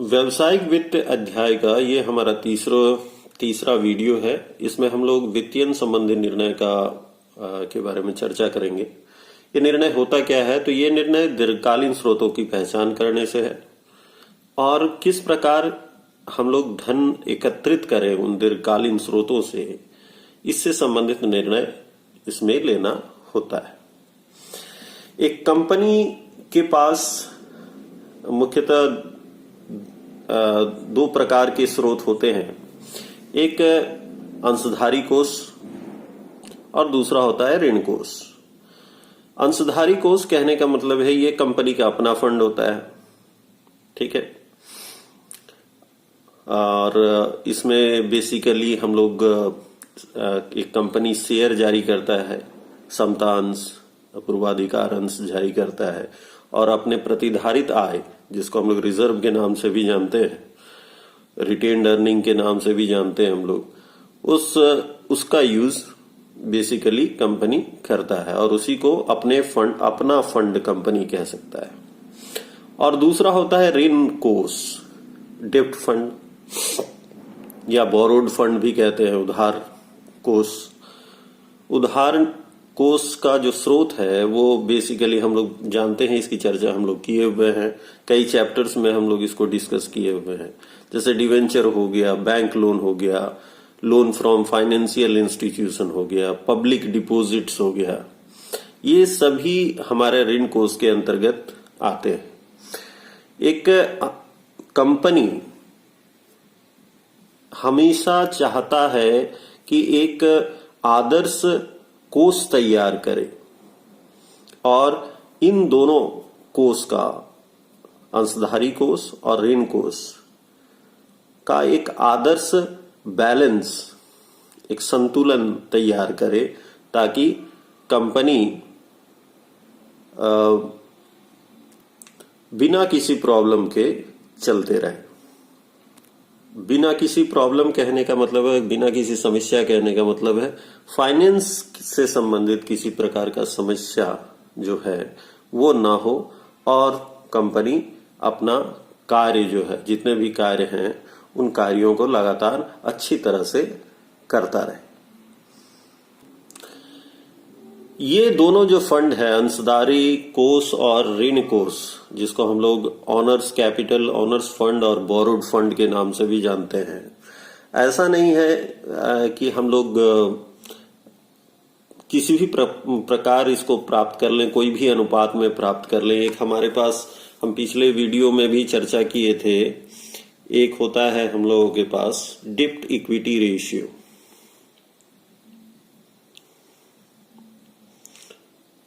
व्यावसायिक वित्त अध्याय का ये हमारा तीसरा वीडियो है। इसमें हम लोग वित्तीय संबंधी निर्णय के बारे में चर्चा करेंगे। ये निर्णय होता क्या है, तो ये निर्णय दीर्घकालीन स्रोतों की पहचान करने से है और किस प्रकार हम लोग धन एकत्रित करें उन दीर्घकालीन स्रोतों से, इससे संबंधित निर्णय इसमें लेना होता है। एक कंपनी के पास मुख्यतः दो प्रकार के स्रोत होते हैं। एक अंशधारी कोष और दूसरा होता है ऋण कोष। अंशधारी कोष कहने का मतलब है ये कंपनी का अपना फंड होता है, ठीक है। और इसमें बेसिकली हम लोग एक कंपनी शेयर जारी करता है, समतांश, पूर्वाधिकार अंश जारी करता है और अपने प्रतिधारित आय, जिसको हम लोग रिजर्व के नाम से भी जानते हैं, रिटेन्ड अर्निंग के नाम से भी जानते हैं हम लोग, उसका यूज बेसिकली कंपनी करता है और उसी को अपना फंड कंपनी कह सकता है। और दूसरा होता है ऋण कोष, डेब्ट फंड या बोरोड फंड भी कहते हैं, उधार कोष। उधार कोष का जो स्रोत है वो बेसिकली हम लोग जानते हैं, इसकी चर्चा हम लोग किए हुए हैं, कई चैप्टर्स में हम लोग इसको डिस्कस किए हुए हैं। जैसे डिवेंचर हो गया, बैंक लोन हो गया, लोन फ्रॉम फाइनेंशियल इंस्टीट्यूशन हो गया, पब्लिक डिपॉजिट्स हो गया, ये सभी हमारे ऋण कोष के अंतर्गत आते हैं। एक कंपनी हमेशा चाहता है कि एक आदर्श कोष तैयार करे और इन दोनों कोष का, अंशधारी कोष और ऋण कोष का एक आदर्श बैलेंस, एक संतुलन तैयार करे ताकि कंपनी बिना किसी प्रॉब्लम के चलते रहे। बिना किसी प्रॉब्लम कहने का मतलब है, बिना किसी समस्या कहने का मतलब है फाइनेंस से संबंधित किसी प्रकार का समस्या जो है वो ना हो और कंपनी अपना कार्य जो है, जितने भी कार्य हैं उन कार्यों को लगातार अच्छी तरह से करता रहे। ये दोनों जो फंड है, अंशधारी कोष और ऋण कोष, जिसको हम लोग ऑनर्स कैपिटल, ऑनर्स फंड और बोरोड फंड के नाम से भी जानते हैं। ऐसा नहीं है कि हम लोग किसी भी प्रकार इसको प्राप्त कर लें, कोई भी अनुपात में प्राप्त कर लें। एक हमारे पास, हम पिछले वीडियो में भी चर्चा किए थे, एक होता है हम लोगों के पास डेब्ट इक्विटी रेशियो,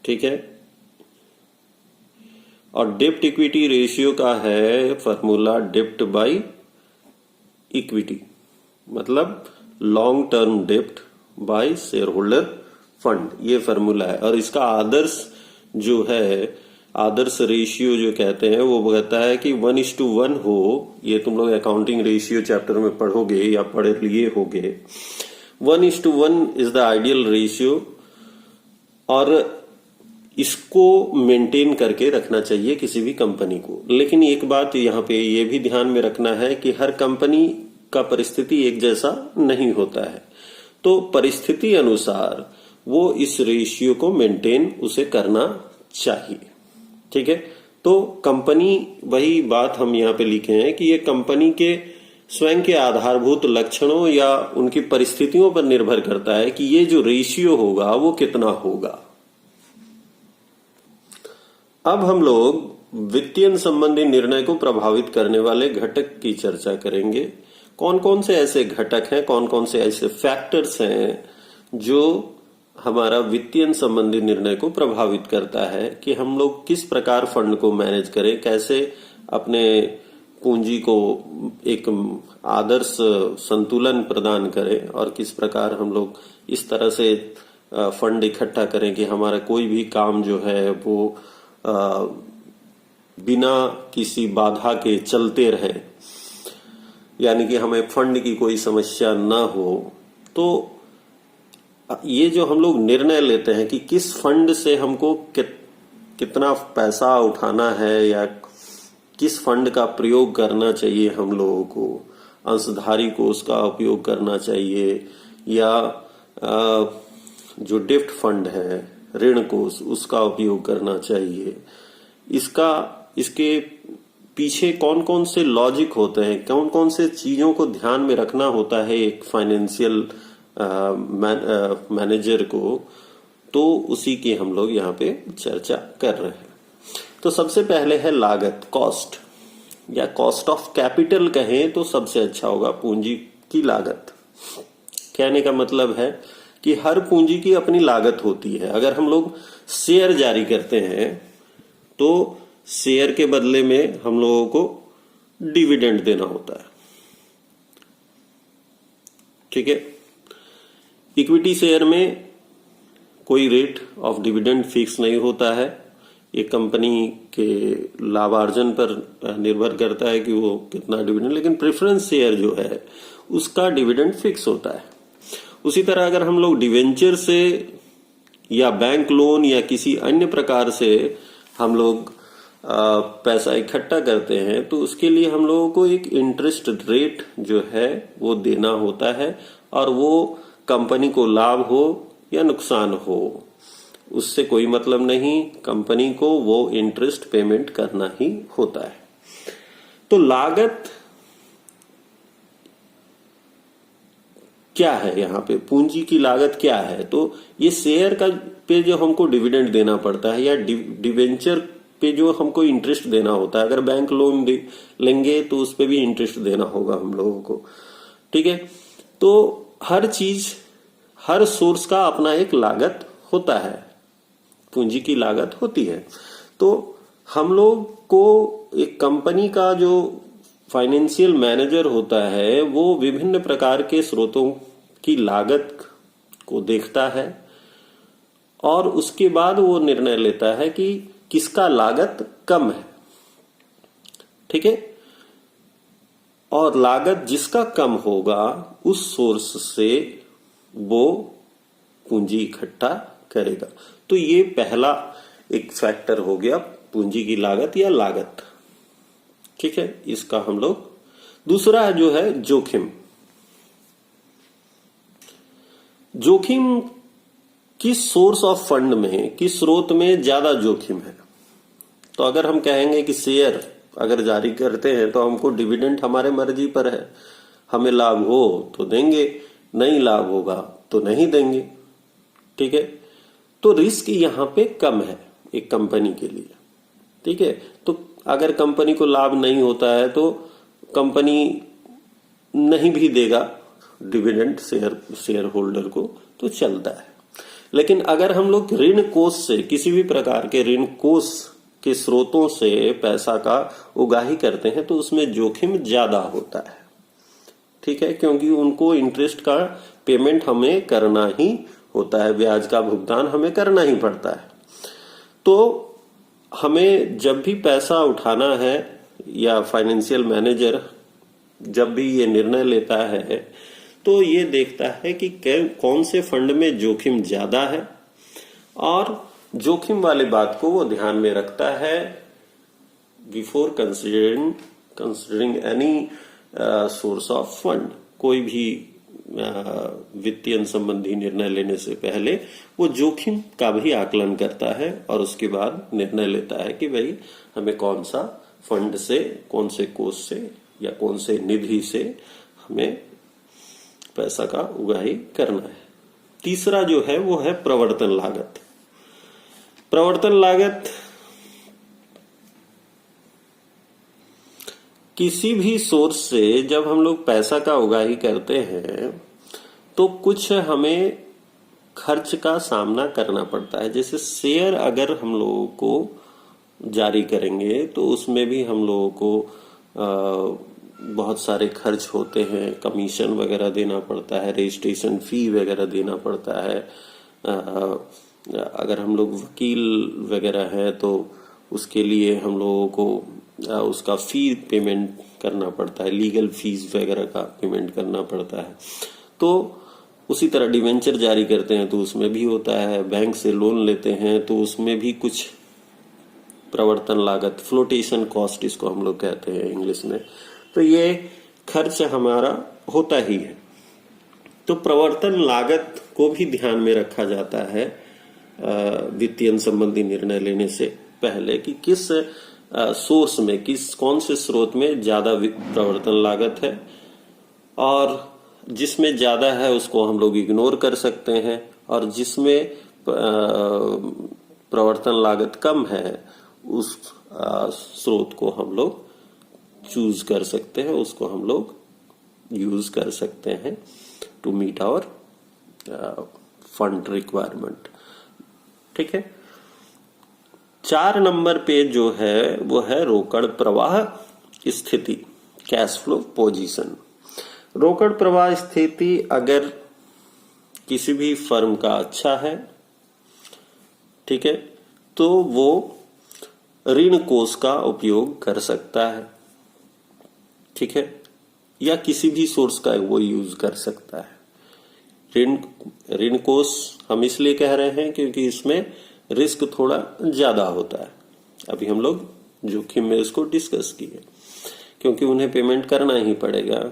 ठीक है। और डेब्ट इक्विटी रेशियो का है फॉर्मूला डेब्ट बाय इक्विटी, मतलब लॉन्ग टर्म डेब्ट बाय शेयर होल्डर फंड, ये फॉर्मूला है। और इसका आदर्श जो है, आदर्श रेशियो जो कहते हैं, वो कहता है कि 1:1 हो। ये तुम लोग अकाउंटिंग रेशियो चैप्टर में पढ़ोगे या पढ़ लिए होगे। 1:1 इज द आइडियल रेशियो और इसको मेंटेन करके रखना चाहिए किसी भी कंपनी को। लेकिन एक बात यहाँ पे ये भी ध्यान में रखना है कि हर कंपनी का परिस्थिति एक जैसा नहीं होता है, तो परिस्थिति अनुसार वो इस रेशियो को मेंटेन उसे करना चाहिए, ठीक है। तो कंपनी, वही बात हम यहाँ पे लिखे हैं कि ये कंपनी के स्वयं के आधारभूत लक्षणों या उनकी परिस्थितियों पर निर्भर करता है कि ये जो रेशियो होगा वो कितना होगा। अब हम लोग वित्तीय संबंधी निर्णय को प्रभावित करने वाले घटक की चर्चा करेंगे। कौन कौन से ऐसे घटक हैं, कौन कौन से ऐसे फैक्टर्स हैं जो हमारा वित्तीय संबंधी निर्णय को प्रभावित करता है कि हम लोग किस प्रकार फंड को मैनेज करें, कैसे अपने पूंजी को एक आदर्श संतुलन प्रदान करें और किस प्रकार हम लोग इस तरह से फंड इकट्ठा करें कि हमारा कोई भी काम जो है वो बिना किसी बाधा के चलते रहे, यानी कि हमें फंड की कोई समस्या ना हो। तो ये जो हम लोग निर्णय लेते हैं कि किस फंड से हमको कितना पैसा उठाना है या किस फंड का प्रयोग करना चाहिए हम लोगों को, अंशधारी को उसका उपयोग करना चाहिए या जो डिफ्ट फंड है ऋण कोष उसका उपयोग करना चाहिए, इसके पीछे कौन कौन से लॉजिक होते हैं, कौन कौन से चीजों को ध्यान में रखना होता है एक फाइनेंशियल मैनेजर को, तो उसी की हम लोग यहाँ पे चर्चा कर रहे हैं। तो सबसे पहले है लागत, कॉस्ट, या कॉस्ट ऑफ कैपिटल कहें तो सबसे अच्छा होगा, पूंजी की लागत। कहने का मतलब है कि हर पूंजी की अपनी लागत होती है। अगर हम लोग शेयर जारी करते हैं तो शेयर के बदले में हम लोगों को डिविडेंड देना होता है, ठीक है। इक्विटी शेयर में कोई रेट ऑफ डिविडेंड फिक्स नहीं होता है, ये कंपनी के लाभार्जन पर निर्भर करता है कि वो कितना डिविडेंड, लेकिन प्रेफरेंस शेयर जो है उसका डिविडेंड फिक्स होता है। उसी तरह अगर हम लोग डिवेंचर से या बैंक लोन या किसी अन्य प्रकार से हम लोग पैसा इकट्ठा करते हैं तो उसके लिए हम लोगों को एक इंटरेस्ट रेट जो है वो देना होता है, और वो कंपनी को लाभ हो या नुकसान हो उससे कोई मतलब नहीं, कंपनी को वो इंटरेस्ट पेमेंट करना ही होता है। तो लागत क्या है यहाँ पे, पूंजी की लागत क्या है, तो ये शेयर का पे जो हमको डिविडेंड देना पड़ता है या डिवेंचर पे जो हमको इंटरेस्ट देना होता है, अगर बैंक लोन लेंगे तो उस पे भी इंटरेस्ट देना होगा हम लोगों को, ठीक है। तो हर चीज, हर सोर्स का अपना एक लागत होता है, पूंजी की लागत होती है। तो हम लोग को एक कंपनी का जो फाइनेंशियल मैनेजर होता है वो विभिन्न प्रकार के स्रोतों की लागत को देखता है और उसके बाद वो निर्णय लेता है कि किसका लागत कम है, ठीक है। और लागत जिसका कम होगा उस सोर्स से वो पूंजी इकट्ठा करेगा। तो ये पहला एक फैक्टर हो गया पूंजी की लागत या लागत, ठीक है। इसका हम लोग, दूसरा जो है जोखिम। जोखिम किस सोर्स ऑफ फंड में, किस स्रोत में ज्यादा जोखिम है। तो अगर हम कहेंगे कि शेयर अगर जारी करते हैं तो हमको डिविडेंड हमारे मर्जी पर है, हमें लाभ हो तो देंगे, नहीं लाभ होगा तो नहीं देंगे, ठीक है। तो रिस्क यहाँ पे कम है एक कंपनी के लिए, ठीक है। तो अगर कंपनी को लाभ नहीं होता है तो कंपनी नहीं भी देगा डिविडेंड शेयर होल्डर को, तो चलता है। लेकिन अगर हम लोग ऋण कोष से, किसी भी प्रकार के ऋण कोष के स्रोतों से पैसा का उगाही करते हैं तो उसमें जोखिम ज्यादा होता है, ठीक है, क्योंकि उनको इंटरेस्ट का पेमेंट हमें करना ही होता है, ब्याज का भुगतान हमें करना ही पड़ता है। तो हमें जब भी पैसा उठाना है या फाइनेंशियल मैनेजर जब भी ये निर्णय लेता है तो ये देखता है कि कौन से फंड में जोखिम ज्यादा है, और जोखिम वाली बात को वो ध्यान में रखता है before considering any source of fund. कोई भी वित्तीय संबंधी निर्णय लेने से पहले वो जोखिम का भी आकलन करता है और उसके बाद निर्णय लेता है कि भाई हमें कौन सा फंड से, कौन से कोष से या कौन से निधि से हमें पैसा का उगाही करना है। तीसरा जो है वो है प्रवर्तन लागत। प्रवर्तन लागत किसी भी सोर्स से जब हम लोग पैसा का उगाही करते हैं तो कुछ हमें खर्च का सामना करना पड़ता है। जैसे शेयर अगर हम लोगों को जारी करेंगे तो उसमें भी हम लोगों को बहुत सारे खर्च होते हैं, कमीशन वगैरह देना पड़ता है, रजिस्ट्रेशन फी वगैरह देना पड़ता है। अगर हम लोग वकील वगैरह है तो उसके लिए हम लोगों को उसका फी पेमेंट करना पड़ता है, लीगल फीस वगैरह का पेमेंट करना पड़ता है। तो उसी तरह डिवेंचर जारी करते हैं तो उसमें भी होता है, बैंक से लोन लेते हैं तो उसमें भी कुछ प्रवर्तन लागत, फ्लोटेशन कॉस्ट इसको हम लोग कहते हैं इंग्लिश में, तो ये खर्च हमारा होता ही है। तो प्रवर्तन लागत को भी ध्यान में रखा जाता है वित्तीय संबंधी निर्णय लेने से पहले कि किस सोर्स में, कौन से स्रोत में ज्यादा प्रवर्तन लागत है, और जिसमें ज्यादा है उसको हम लोग इग्नोर कर सकते हैं, और जिसमें प्रवर्तन लागत कम है उस स्रोत को हम लोग चूज कर सकते हैं, उसको हम लोग यूज कर सकते हैं to meet our fund requirement. ठीक है। 4 नंबर पे जो है वो है रोकड़ प्रवाह स्थिति, कैश फ्लो पोजीशन। रोकड़ प्रवाह स्थिति अगर किसी भी फर्म का अच्छा है, ठीक है, तो वो ऋण कोष का उपयोग कर सकता है, ठीक है, या किसी भी सोर्स का वो यूज कर सकता है। ऋण कोष हम इसलिए कह रहे हैं क्योंकि इसमें रिस्क थोड़ा ज्यादा होता है। अभी हम लोग जोखिम में इसको डिस्कस किए, क्योंकि उन्हें पेमेंट करना ही पड़ेगा,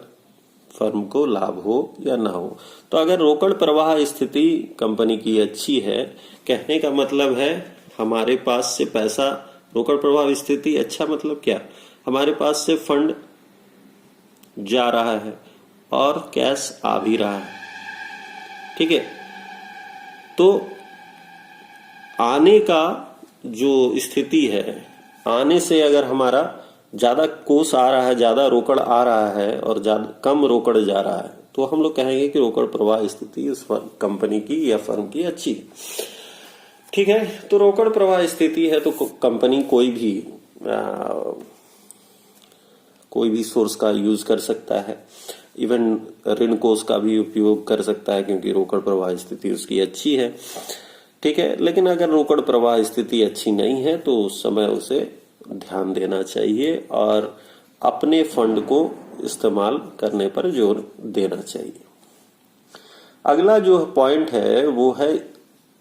फर्म को लाभ हो या ना हो। तो अगर रोकड़ प्रवाह स्थिति कंपनी की अच्छी है, कहने का मतलब है हमारे पास से पैसा, रोकड़ प्रवाह स्थिति अच्छा मतलब क्या, हमारे पास से फंड जा रहा है और कैश आ भी रहा है, ठीक है। तो आने का जो स्थिति है, आने से अगर हमारा ज्यादा कोष आ रहा है, ज्यादा रोकड़ आ रहा है और ज्यादा कम रोकड़ जा रहा है, तो हम लोग कहेंगे कि रोकड़ प्रवाह स्थिति उस कंपनी की या फर्म की अच्छी है, ठीक है। तो रोकड़ प्रवाह स्थिति है तो कंपनी कोई भी सोर्स का यूज कर सकता है, इवन ऋण कोष का भी उपयोग कर सकता है, क्योंकि रोकड़ प्रवाह स्थिति उसकी अच्छी है, ठीक है। लेकिन अगर रोकड़ प्रवाह स्थिति अच्छी नहीं है तो उस समय उसे ध्यान देना चाहिए और अपने फंड को इस्तेमाल करने पर जोर देना चाहिए। अगला जो पॉइंट है वो है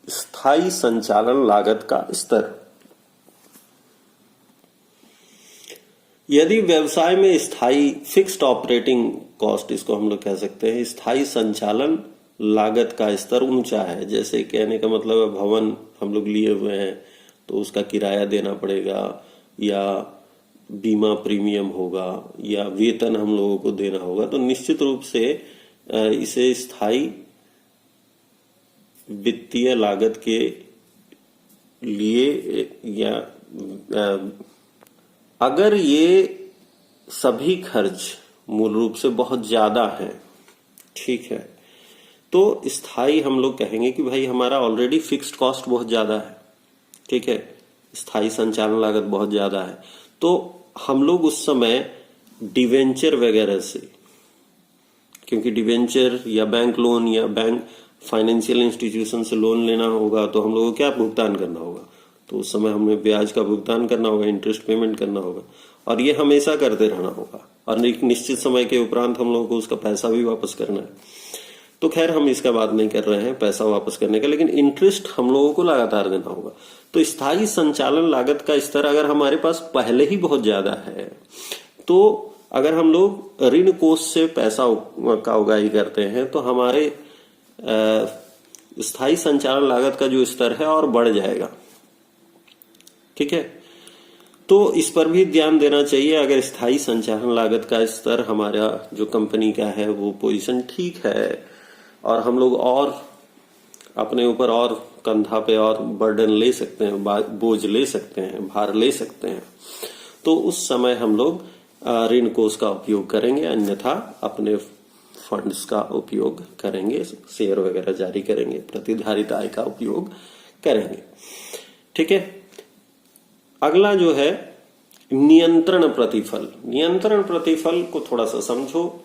स्थायी संचालन लागत का स्तर। यदि व्यवसाय में स्थायी फिक्स्ड ऑपरेटिंग कॉस्ट, इसको हम लोग कह सकते हैं, स्थायी संचालन लागत का स्तर ऊंचा है, जैसे कहने का मतलब है भवन हम लोग लिए हुए हैं तो उसका किराया देना पड़ेगा, या बीमा प्रीमियम होगा, या वेतन हम लोगों को देना होगा, तो निश्चित रूप से इसे स्थायी वित्तीय लागत के लिए, या अगर ये सभी खर्च मूल रूप से बहुत ज्यादा है, ठीक है, तो स्थायी हम लोग कहेंगे कि भाई हमारा ऑलरेडी फिक्स्ड कॉस्ट बहुत ज्यादा है, ठीक है, स्थायी संचालन लागत बहुत ज्यादा है, तो हम लोग उस समय डिवेंचर वगैरह से, क्योंकि डिवेंचर या बैंक लोन या बैंक फाइनेंशियल इंस्टीट्यूशन से लोन लेना होगा, तो हम लोगों को क्या भुगतान करना होगा, तो उस समय हमें ब्याज का भुगतान करना होगा, इंटरेस्ट पेमेंट करना होगा, और ये हमेशा करते रहना होगा, और एक निश्चित समय के उपरांत हम लोगों को उसका पैसा भी वापस करना है। तो खैर हम इसका बात नहीं कर रहे हैं पैसा वापस करने का, लेकिन इंटरेस्ट हम लोगों को लगातार देना होगा। तो स्थायी संचालन लागत का स्तर अगर हमारे पास पहले ही बहुत ज्यादा है, तो अगर हम लोग ऋण कोष से पैसा का उगाही करते हैं तो हमारे स्थायी संचालन लागत का जो स्तर है और बढ़ जाएगा, ठीक है। तो इस पर भी ध्यान देना चाहिए। अगर स्थायी संचालन लागत का स्तर हमारा जो कंपनी का है वो पोजीशन ठीक है और हम लोग और अपने ऊपर और कंधा पे और बर्डन ले सकते हैं, बोझ ले सकते हैं, भार ले सकते हैं, तो उस समय हम लोग ऋण कोष का उपयोग करेंगे, अन्यथा अपने फंड्स का उपयोग करेंगे, शेयर वगैरह जारी करेंगे, प्रतिधारित आय का उपयोग करेंगे, ठीक है। अगला जो है नियंत्रण प्रतिफल। नियंत्रण प्रतिफल को थोड़ा सा समझो।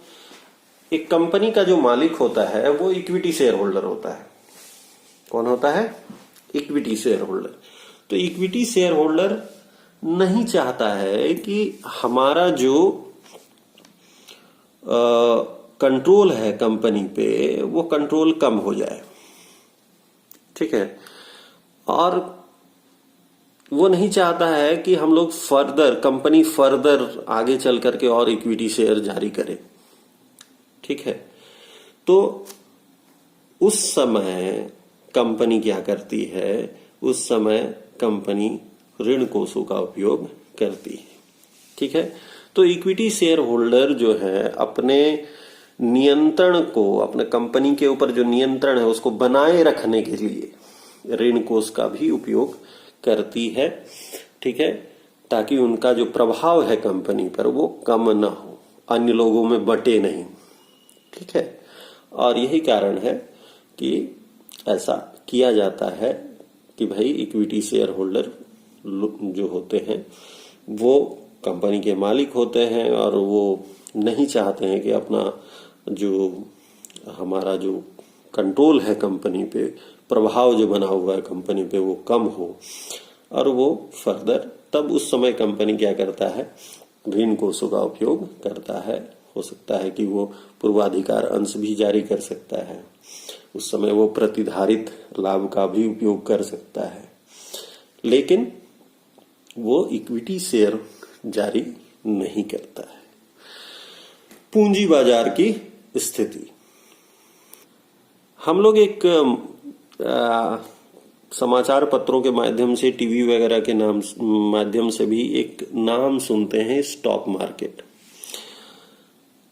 एक कंपनी का जो मालिक होता है वो इक्विटी शेयर होल्डर होता है। कौन होता है? Equity share holder. तो इक्विटी शेयर होल्डर नहीं चाहता है कि हमारा जो कंट्रोल है कंपनी पे वो कंट्रोल कम हो जाए, ठीक है। और वो नहीं चाहता है कि हम लोग कंपनी फर्दर आगे चल करके और इक्विटी शेयर जारी करे। ठीक है, तो उस समय कंपनी क्या करती है, उस समय कंपनी ऋण कोषों का उपयोग करती है। ठीक है, तो इक्विटी शेयर होल्डर जो है अपने नियंत्रण को, अपने कंपनी के ऊपर जो नियंत्रण है उसको बनाए रखने के लिए ऋण कोष का भी उपयोग करती है। ठीक है, ताकि उनका जो प्रभाव है कंपनी पर वो कम ना हो, अन्य लोगों में बटे नहीं। ठीक है, और यही कारण है कि ऐसा किया जाता है कि भाई इक्विटी शेयर होल्डर जो होते हैं वो कंपनी के मालिक होते हैं और वो नहीं चाहते हैं कि अपना जो हमारा जो कंट्रोल है कंपनी पे, प्रभाव जो बना हुआ है कंपनी पे वो कम हो, और वो फर्दर तब उस समय कंपनी क्या करता है, ऋण कोषों का उपयोग करता है। हो सकता है कि वो पूर्वाधिकार अंश भी जारी कर सकता है, उस समय वो प्रतिधारित लाभ का भी उपयोग कर सकता है, लेकिन वो इक्विटी शेयर जारी नहीं करता है। पूंजी बाजार की स्थिति, हम लोग एक समाचार पत्रों के माध्यम से, टीवी वगैरह के माध्यम से भी एक नाम सुनते हैं, स्टॉक मार्केट।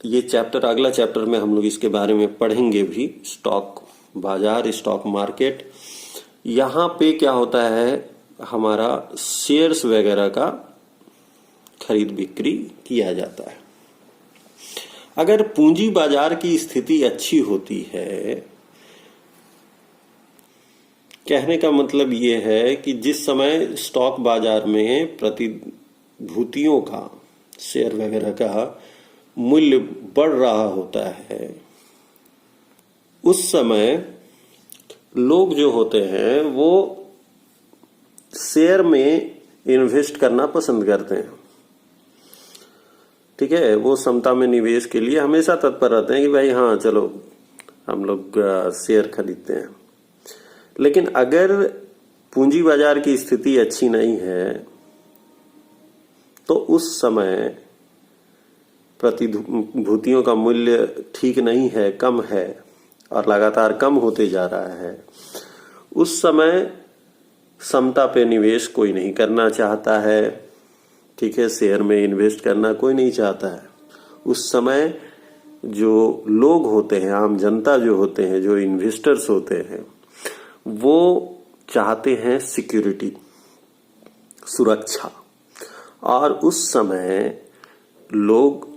ये चैप्टर, अगला चैप्टर में हम लोग इसके बारे में पढ़ेंगे भी, स्टॉक बाजार, स्टॉक मार्केट। यहाँ पे क्या होता है, हमारा शेयर्स वगैरह का खरीद बिक्री किया जाता है। अगर पूंजी बाजार की स्थिति अच्छी होती है, कहने का मतलब ये है कि जिस समय स्टॉक बाजार में प्रतिभूतियों का, शेयर वगैरह का मूल्य बढ़ रहा होता है, उस समय लोग जो होते हैं वो शेयर में इन्वेस्ट करना पसंद करते हैं। ठीक है, वो समता में निवेश के लिए हमेशा तत्पर रहते हैं कि भाई हाँ चलो हम लोग शेयर खरीदते हैं। लेकिन अगर पूंजी बाजार की स्थिति अच्छी नहीं है तो उस समय प्रतिभूतियों का मूल्य ठीक नहीं है, कम है और लगातार कम होते जा रहा है, उस समय समता पे निवेश कोई नहीं करना चाहता है। ठीक है, शेयर में इन्वेस्ट करना कोई नहीं चाहता है। उस समय जो लोग होते हैं, आम जनता जो होते हैं, जो इन्वेस्टर्स होते हैं, वो चाहते हैं सिक्योरिटी, सुरक्षा, और उस समय लोग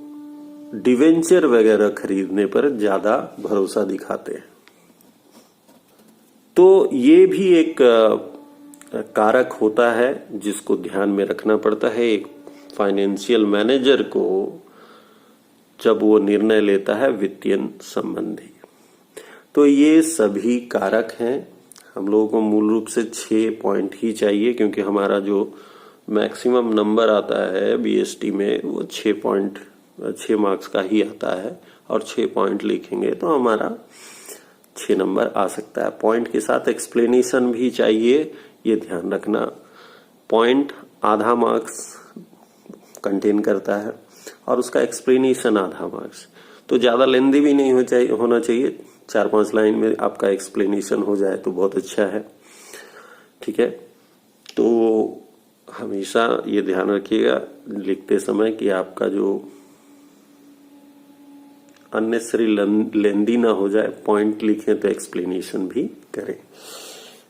डिवेंचर वगैरह खरीदने पर ज्यादा भरोसा दिखाते हैं। तो ये भी एक कारक होता है जिसको ध्यान में रखना पड़ता है एक फाइनेंशियल मैनेजर को, जब वो निर्णय लेता है वित्तीय संबंधी। तो ये सभी कारक हैं। हम लोगों को मूल रूप से 6 पॉइंट ही चाहिए, क्योंकि हमारा जो मैक्सिमम नंबर आता है बीएसटी में वो 6 मार्क्स का ही आता है, और 6 पॉइंट लिखेंगे तो हमारा 6 नंबर आ सकता है। पॉइंट के साथ एक्सप्लेनेशन भी चाहिए, ये ध्यान रखना। पॉइंट आधा मार्क्स कंटेन करता है और उसका एक्सप्लेनेशन आधा मार्क्स। तो ज्यादा लेंदी भी नहीं होना चाहिए, 4-5 लाइन में आपका एक्सप्लेनेशन हो जाए तो बहुत अच्छा है। ठीक है, तो हमेशा ये ध्यान रखिएगा लिखते समय कि आपका जो अननेसेसरी लेंदी ना हो जाए। पॉइंट लिखें तो एक्सप्लेनेशन भी करें।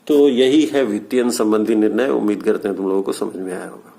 तो यही है वित्तीय संबंधी निर्णय। उम्मीद करते हैं तुम लोगों को समझ में आया होगा।